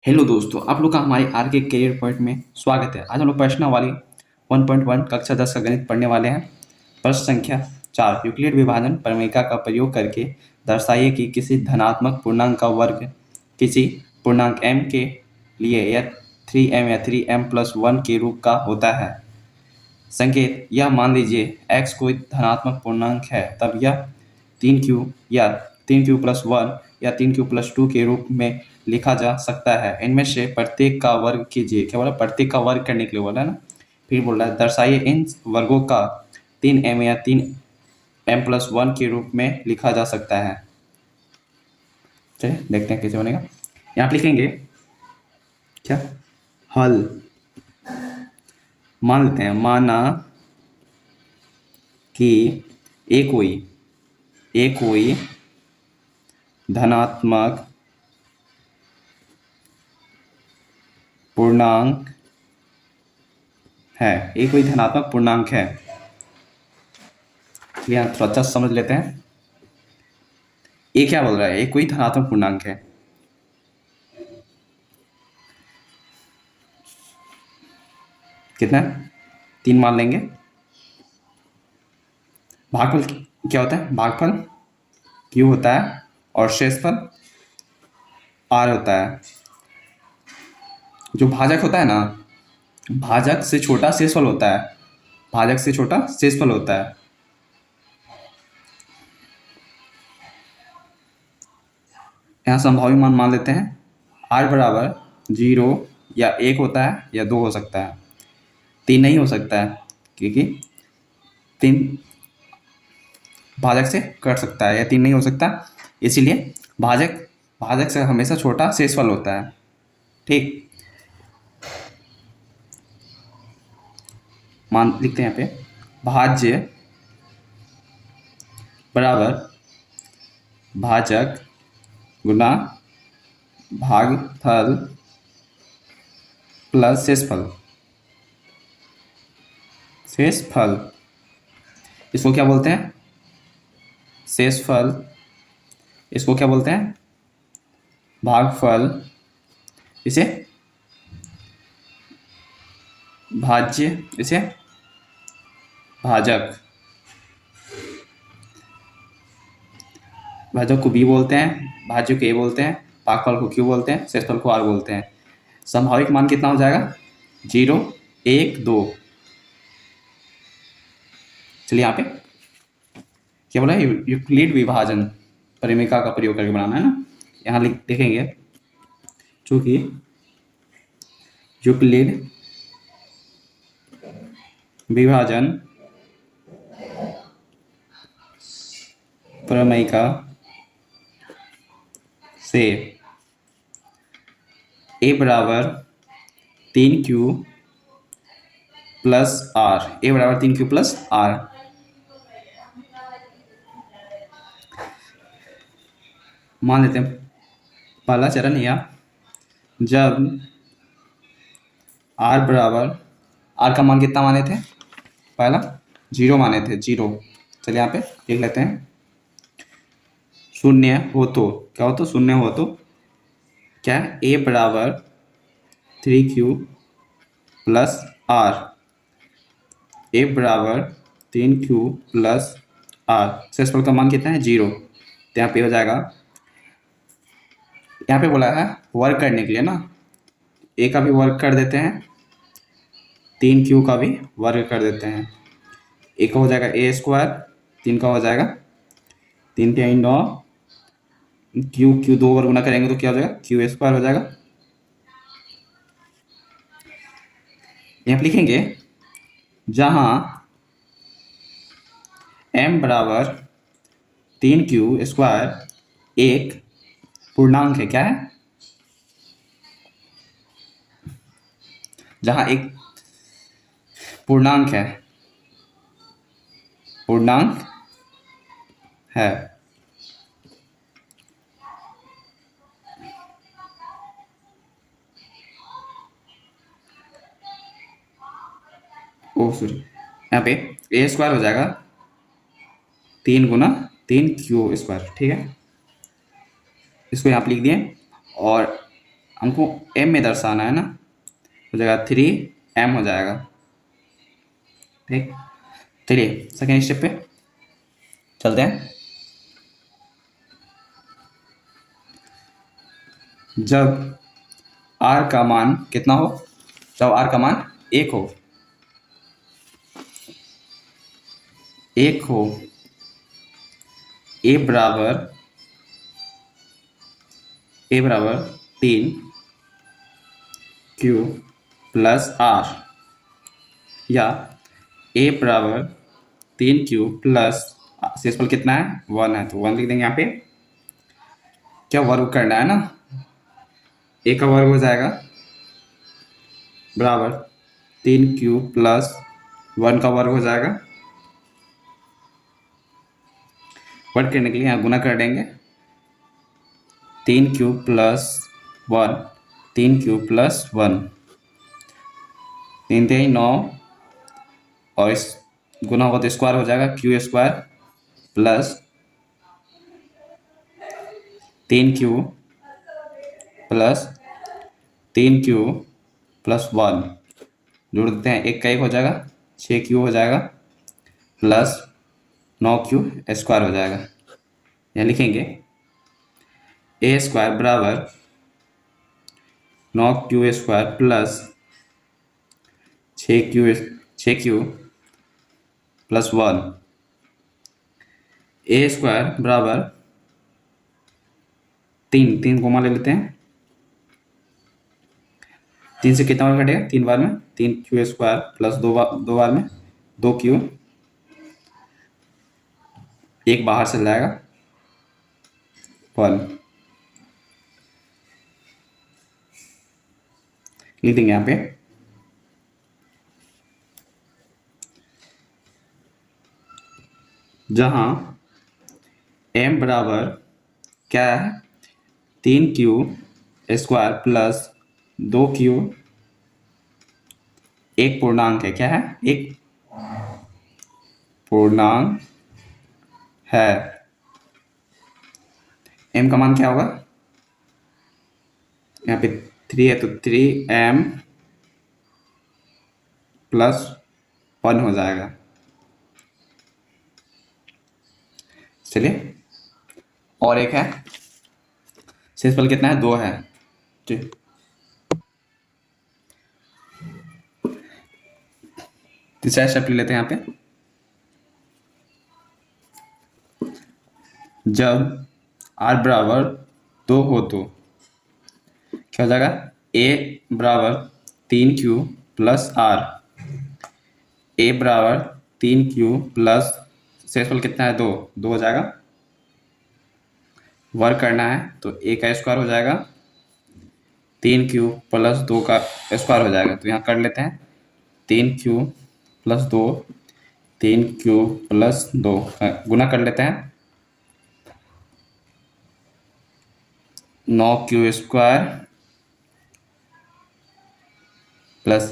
Hello दोस्तों, आप लोग का हमारे आर के करियर पॉइंट में स्वागत है। आज हम लोग प्रश्नावली 1.1 कक्षा 10 का गणित पढ़ने वाले हैं। प्रश्न संख्या 4, यूक्लिड विभाजन प्रमेयिका का प्रयोग करके दर्शाइए कि किसी धनात्मक पूर्णांक का वर्ग किसी पूर्णांक m के लिए या 3m या 3m+1 के रूप का होता है। संकेत: यह मान लीजिए x कोई धनात्मक पूर्णांक है, तब यह 3q या 3q+1 या 3q+2 के रूप में लिखा जा सकता है। इनमें से प्रत्येक का वर्ग कीजिए। क्या बोला? प्रत्येक का वर्ग करने के लिए बोला है ना। फिर बोल रहा है दर्शाइए इन वर्गों का 3m या 3m+1 के रूप में लिखा जा सकता है। चलिए देखते हैं कैसे बनेगा। यहाँ पे लिखेंगे क्या? हल। मान लेते हैं, माना कि एक कोई धनात्मक पूर्णांक है। एक कोई धनात्मक पूर्णांक है। यहाँ थोड़ा अच्छा समझ लेते हैं। ये क्या बोल रहा है? एक कोई धनात्मक पूर्णांक है। कितना? 3 मान लेंगे। भागफल क्या होता है? भागफल q होता है और शेषफल r होता है। जो भाजक होता है ना, भाजक से छोटा शेषफल होता है। भाजक से छोटा शेषफल होता है। यहाँ संभावी मान मान लेते हैं। r बराबर 0 या 1 होता है या 2 हो सकता है। 3 नहीं हो सकता है क्योंकि 3 भाजक से कट सकता है या 3 नहीं हो सकता, इसीलिए भाजक से हमेशा छोटा शेषफल होता है। ठीक, मान लिखते हैं यहाँ पे। भाज्य बराबर भाजक गुना भागफल प्लस शेषफल। इसको क्या बोलते हैं? शेषफल। इसको क्या बोलते हैं? भागफल। इसे भाज्य, इसे भाजक। भाजक को b बोलते हैं, भाज्य को a बोलते हैं, भागफल को q बोलते हैं, शेषफल को r बोलते हैं। संभाविक मान कितना हो जाएगा? 0, 1, 2। चलिए यहाँ पे क्या बोला है? यूक्लिड विभाजन परिमेयिका का प्रयोग करके बनाना है ना। यहाँ लिखेंगे चूंकि यूक्लिड विभाजन प्रमेयिका से a बराबर 3q प्लस r, a बराबर 3q प्लस r। मान लेते हैं पहला चरण या जब r बराबर, r का मान कितना माने थे? पहला 0 माने थे, 0। चलिए यहाँ पे लिख लेते हैं। शून्य हो तो क्या हो? तो शून्य हो तो क्या? a बराबर 3q प्लस r, a बराबर 3q प्लस r। शेषफल का मान कितना है? 0। तो यहाँ पे हो जाएगा, यहाँ पे बोला है वर्क करने के लिए ना, a का भी वर्क कर देते हैं, 3q का भी वर्ग कर देते हैं। एक का हो जाएगा a², 3 का हो जाएगा 3 के 9, q 2 बार गुना करेंगे तो क्या हो जाएगा? q² हो जाएगा। यहाँ पे लिखेंगे जहां m बराबर 3q² एक पूर्णांक है। क्या है? जहां एक पूर्णांक है, पूर्णांक है। ओ सॉरी, यहाँ पे a² हो जाएगा 3 गुना 3q²। ठीक है, इसको यहाँ पे लिख दिए। और हमको m में दर्शाना है ना, हो जाएगा 3m हो जाएगा। ठीक, चलिए सेकेंड स्टेप पे चलते हैं। जब r का मान कितना हो, जब r का मान 1 हो, 1 हो, a बराबर 3 q प्लस r, या a बराबर 3q प्लस शेषफल कितना है 1 है, तो 1 लिख देंगे यहाँ पे। क्या वर्ग करना है ना, a का वर्ग हो जाएगा बराबर 3q प्लस 1 का वर्ग हो जाएगा। वर्ग करने के लिए यहाँ गुना कर देंगे, 3q प्लस 1, 3q प्लस 1, 3 3 9, और इस गुना होगा तो स्क्वायर हो जाएगा, Q square plus 3q plus 3q plus 1, जोड़ देते हैं, एक का एक हो जाएगा, 6q हो जाएगा प्लस 9q स्क्वायर हो जाएगा। यहाँ लिखेंगे a स्क्वायर बराबर 9q square plus 6q plus 1, a square बराबर 3 कोमा ले लेते हैं, 3 से कितना बार कटेगा, 3 बार में, 3q स्क्वायर प्लस 2 बार में 2q, एक बाहर से जाएगा 1, लिख देंगे यहाँ पे। जहां m बराबर क्या है, 3q स्क्वायर प्लस 2q, एक पूर्णांक है, क्या है, एक पूर्णांक है। m का मान क्या होगा, यहाँ पे 3 है तो 3m प्लस 1 हो जाएगा। चलिए और एक है, शेषफल कितना है, 2 है। ठीक, तीसरा स्टेप ले लेते हैं यहाँ पे। जब r बराबर 2 हो तो क्या हो जाएगा, a बराबर 3q प्लस r, a बराबर 3q प्लस शेषफल कितना है, 2 हो जाएगा। वर्ग करना है तो a का स्क्वायर हो जाएगा, 3q प्लस 2 का स्क्वायर हो जाएगा, तो यहाँ कर लेते हैं 3q प्लस 2, 3q प्लस 2, गुना कर लेते हैं, 9q स्क्वायर प्लस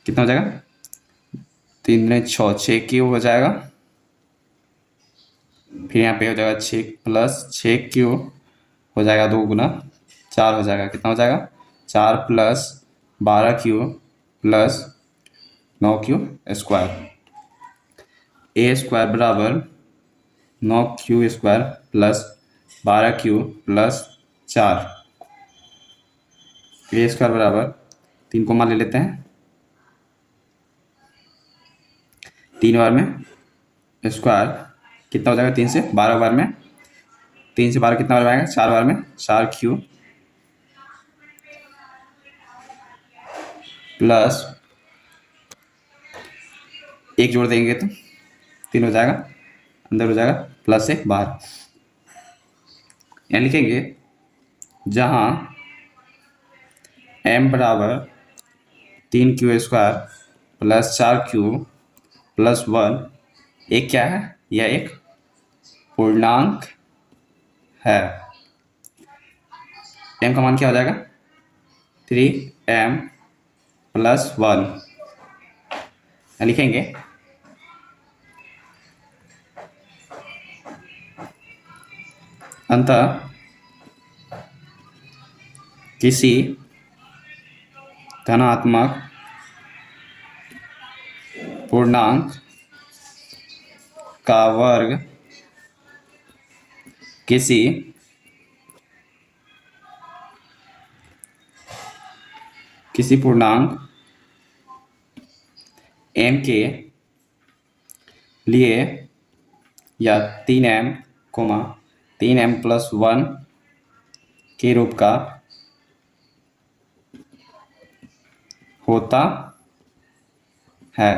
कितना हो जाएगा, 3 में 6, 6q हो जाएगा, फिर यहाँ पे हो जाएगा 6 प्लस 6q हो जाएगा 2 गुना 4 हो जाएगा, कितना हो जाएगा, 4 plus 12q plus 9q square, a square बराबर 9q square plus 12q plus 4, a square बराबर 3 को मान ले लेते हैं, 3 बार में स्क्वायर कितना हो जाएगा, 3 से 12 बार में, 3 से 12 कितना बार आएगा, 4 बार में, 4q प्लस 1 जोड़ देंगे तो 3 हो जाएगा, अंदर हो जाएगा प्लस 1 बाहर। यहाँ लिखेंगे जहां m बराबर 3q square plus 4q plus 1, एक क्या है, यह एक पूर्णांक है। m का मान क्या हो जाएगा, 3m प्लस 1, लिखेंगे अतः किसी धनात्मक पूर्णांक का वर्ग किसी पूर्णांक m के लिए या 3m 3m प्लस 1 के रूप का होता है।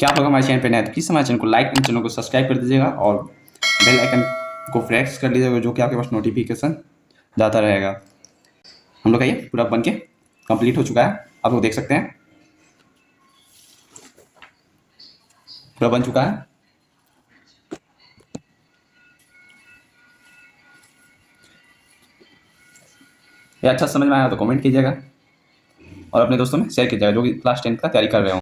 क्या आप लोग हमारे चैनल पर नए हैं तो प्लीज़ हमारे चैनल को लाइक एंड चैनल को सब्सक्राइब कर दीजिएगा और बेल आइकन को प्रेस कर लीजिएगा, जो कि आपके पास नोटिफिकेशन जाता रहेगा। हम लोग का ये पूरा बन के कंप्लीट हो चुका है, आप लोग देख सकते हैं पूरा बन चुका है। ये अच्छा समझ में आया तो कमेंट कीजिएगा और अपने दोस्तों में शेयर कीजिएगा जो कि क्लास 10 का तैयारी कर रहे हो।